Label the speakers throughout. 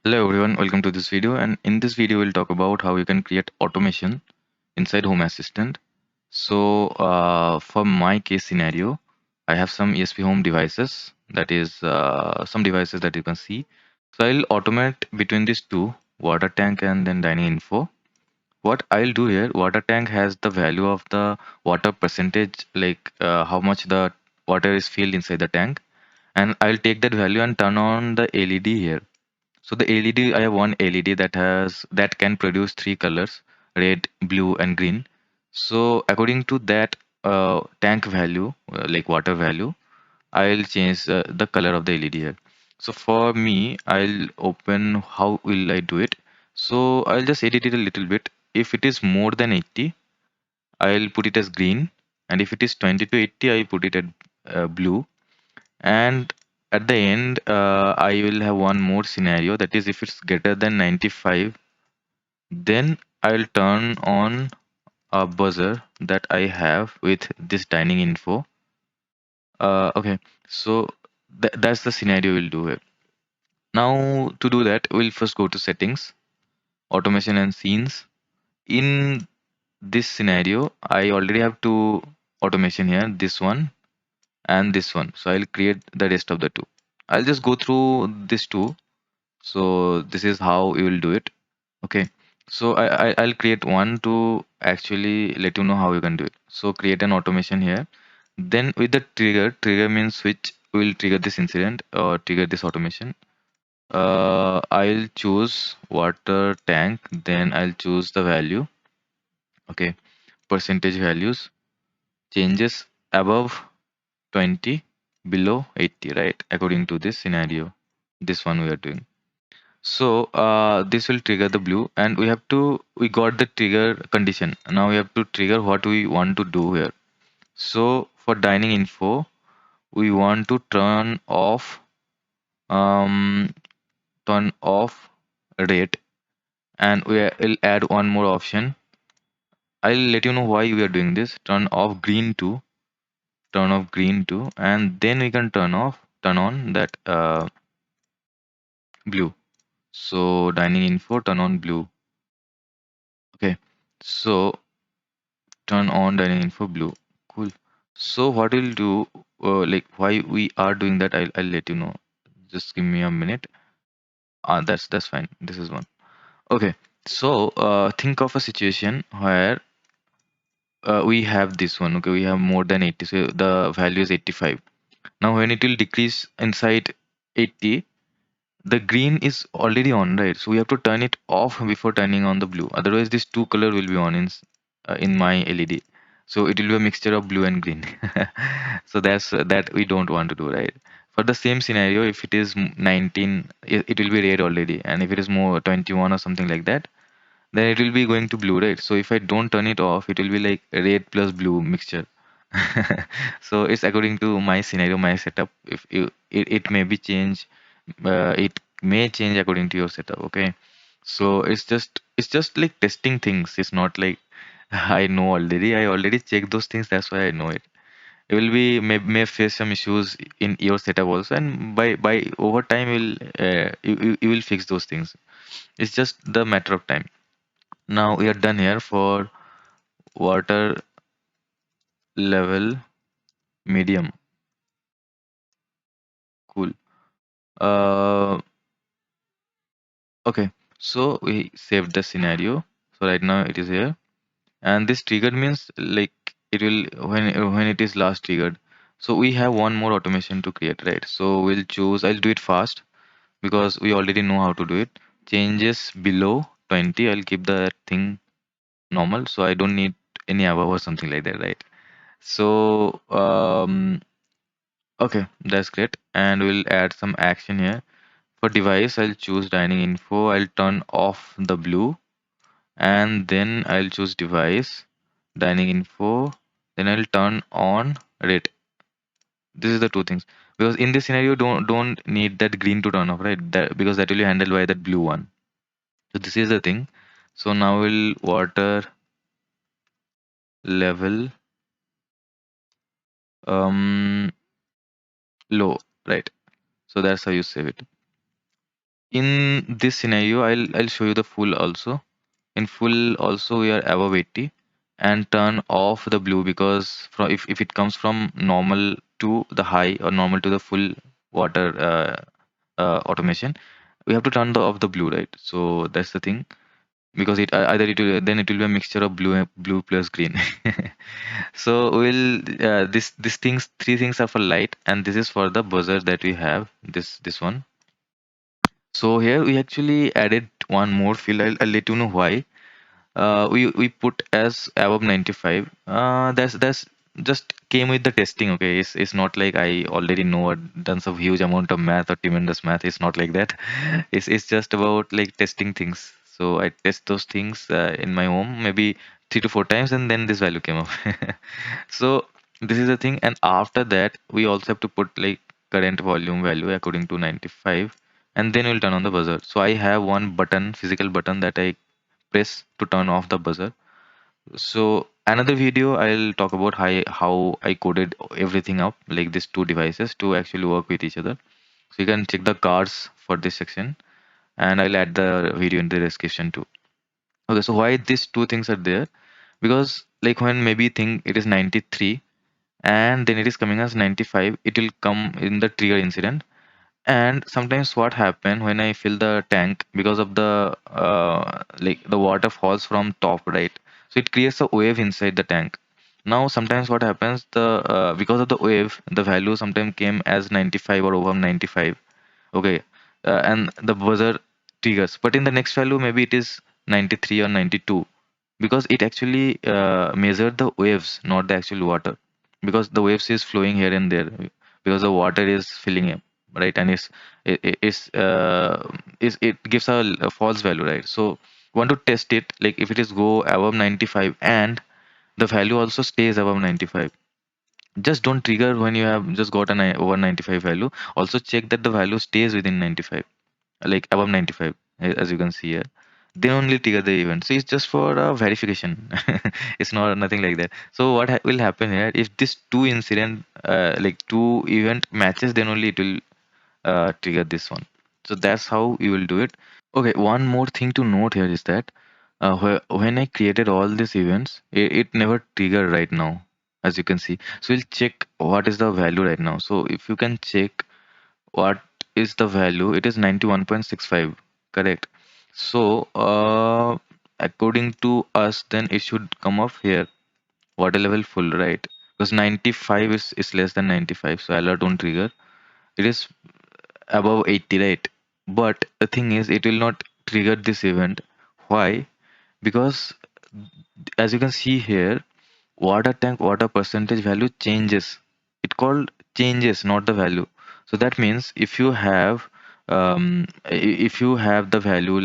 Speaker 1: Hello everyone, welcome to this video, and in this video we'll talk about how you can create automation inside Home Assistant. For my case scenario, I have some ESP Home devices, that is some devices that you can see. So I'll automate between these two, water tank and then dining info. What I'll do here, water tank has the value of the water percentage, like how much the water is filled inside the tank, and I'll take that value and turn on the LED here. So the LED, I have one LED that can produce three colors, red, blue, and green. So according to that tank value, like water value, I'll change the color of the LED here. So for me, I'll open how will I do it. So I'll just edit it a little bit. If it is more than 80, I'll put it as green, and if it is 20 to 80, I put it at blue. And at the end, I will have one more scenario, that is if it's greater than 95, then I'll turn on a buzzer that I have with this dining info. Okay, so that's the scenario we'll do it. Now to do that, we'll first go to settings, automation and scenes. In this scenario, I already have two automation here, this one and this one. So I'll create the rest of the two. I'll just go through this two. So this is how you will do it. Okay. So I'll create one to actually let you know how you can do it. So create an automation here. Then with the trigger means which will trigger this incident or trigger this automation. I'll choose water tank. Then I'll choose the value. Okay. Percentage values. Changes above 20, below 80, right? According to this scenario. This one we are doing. So this will trigger the blue, and we got the trigger condition. Now we have to trigger what we want to do here. So for dining info, we want to um, turn off rate, and will add one more option. I'll let you know why we are doing this. Turn off green too, and then we can turn on that blue. So dining info, turn on blue. Okay. So turn on dining info blue. Cool. So what we'll do, like why we are doing that, I'll let you know. Just give me a minute. That's fine. This is one. Okay. So think of a situation where we have this one. Okay, we have more than 80. So the value is 85. Now when it will decrease inside 80, the green is already on, right? So we have to turn it off before turning on the blue. Otherwise, this two color will be on in my LED. So it will be a mixture of blue and green. So that's that we don't want to do, right? For the same scenario, if it is 19, it will be red already, and if it is more 21 or something like that, then it will be going to blue, right? So if I don't turn it off, it will be like red plus blue mixture. So it's according to my scenario, my setup. If it may be change, it may change according to your setup. Okay, so it's just like testing things. It's not like I know already. I already checked those things. That's why I know it. It will be may face some issues in your setup also, and by over time you will fix those things. It's just the matter of time. Now we are done here for water level medium. Cool. Uh, okay. So we saved the scenario. So right now it is here, and this triggered means like it will when it is last triggered. So we have one more automation to create, right? So we'll choose. I'll do it fast because we already know how to do it. Changes below 20. I'll keep the thing normal, so I don't need any above or something like that, right? So okay, that's great. And we'll add some action here. For device, I'll choose dining info. I'll turn off the blue, and then I'll choose device, dining info. Then I'll turn on red. This is the two things. Because in this scenario, don't need that green to turn off, right? Because that will be handled by that blue one. So this is the thing. So now we'll water level um low, right? So that's how you save it. in this scenario, I'll show you the full also. In full also we are above 80, and turn off the blue, because from if it comes from normal to the high or normal to the full water automation, we have to turn off the blue, right? So that's the thing, because it either it will, then it will be a mixture of blue plus green. So we'll this things, three things are for light, and this is for the buzzer that we have, this one. So here we actually added one more field. I'll let you know why. We put as above 95. That's just came with the testing. Okay, it's not like I already know or done some huge amount of math or tremendous math. It's not like that. It's just about like testing things. So I test those things in my home maybe 3 to 4 times, and then this value came up. So this is the thing, and after that we also have to put like current volume value according to 95, and then we'll turn on the buzzer. So I have one button, physical button, that I press to turn off the buzzer. So another video I'll talk about how I coded everything up, like these two devices to actually work with each other. So you can check the cards for this section, and I'll add the video in the description too. Okay, so why these two things are there? Because like when maybe think it is 93 and then it is coming as 95, it will come in the trigger incident. And sometimes what happen when I fill the tank, because of the like the water falls from top, right? So it creates a wave inside the tank. Now sometimes what happens, the because of the wave, the value sometimes came as 95 or over 95. Okay, and the buzzer triggers, but in the next value maybe it is 93 or 92, because it actually measured the waves, not the actual water, because the waves is flowing here and there, because the water is filling up, right? And it gives a false value, right? So want to test it, like if it is go above 95 and the value also stays above 95, just don't trigger when you have just got an over 95 value. Also check that the value stays within 95, like above 95, as you can see here. Then only trigger the event. So it's just for verification. It's not nothing like that. So what will happen here, if this two incident like two event matches, then only it will trigger this one. So that's how you will do it. Okay, one more thing to note here is that when I created all these events, it never triggered right now, as you can see. So we'll check what is the value right now. So if you can check what is the value, it is 91.65, correct? So according to us, then it should come up here, water level full, right? Because 95 is less than 95, so alert don't trigger. It is above 80, right? But the thing is, it will not trigger this event. Why? Because as you can see here, water tank water percentage value changes. It called changes, not the value. So that means if you have if you have the value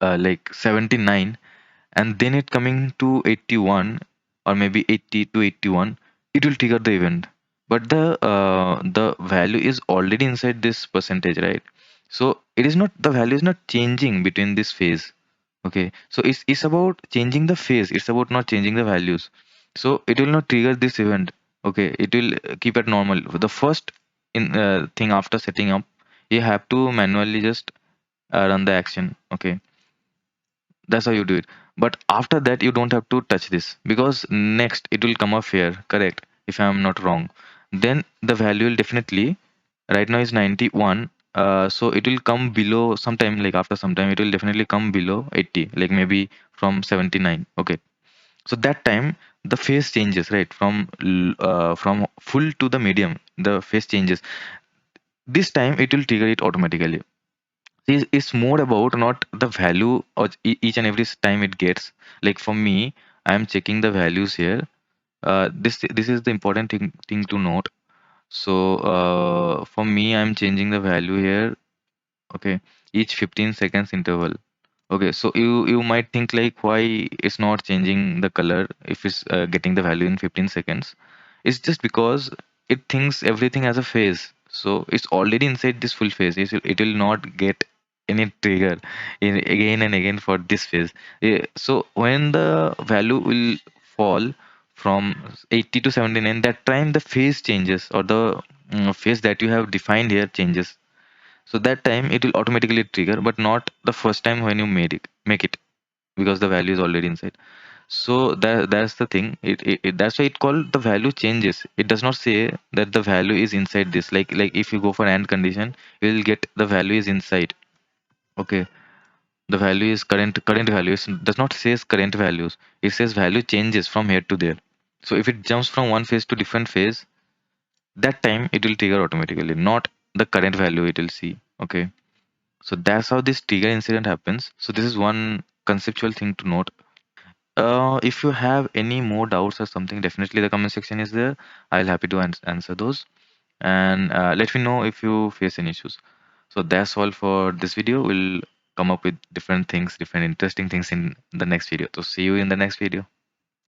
Speaker 1: like 79, and then it coming to 81 or maybe 80 to 81, it will trigger the event, but the value is already inside this percentage, right? So it is not, the value is not changing between this phase. Okay, so it's about changing the phase, it's about not changing the values. So it will not trigger this event. Okay, it will keep it normal. The first in thing after setting up, you have to manually just run the action. Okay, that's how you do it. But after that, you don't have to touch this, because next it will come up here, correct? If I'm not wrong, then the value will definitely, right now is 91. So it will come below sometime, like after some time, it will definitely come below 80, like maybe from 79. Okay. So that time the phase changes, right? From full to the medium, the phase changes. This time it will trigger it automatically. It's more about not the value or each and every time it gets. Like for me, I'm checking the values here. This is the important thing to note. So for me, I'm changing the value here. Okay, each 15 seconds interval. Okay, so you might think like why it's not changing the color if it's getting the value in 15 seconds. It's just because it thinks everything as a phase. So it's already inside this full phase. It will not get any trigger again and again for this phase. So when the value will fall from 80 to 79, that time the phase changes, or the phase that you have defined here changes. So that time it will automatically trigger, but not the first time when you make it, because the value is already inside. So that's the thing. That's why it called the value changes. It does not say that the value is inside this. Like if you go for AND condition, you will get the value is inside. Okay, the value is current values. Does not says current values. It says value changes from here to there. So if it jumps from one phase to different phase, that time it will trigger automatically, not the current value it will see. Okay, so that's how this trigger incident happens. So this is one conceptual thing to note. If you have any more doubts or something, definitely the comment section is there. I'll happy to answer those, and let me know if you face any issues. So that's all for this video. We'll come up with different things, different interesting things in the next video. So see you in the next video.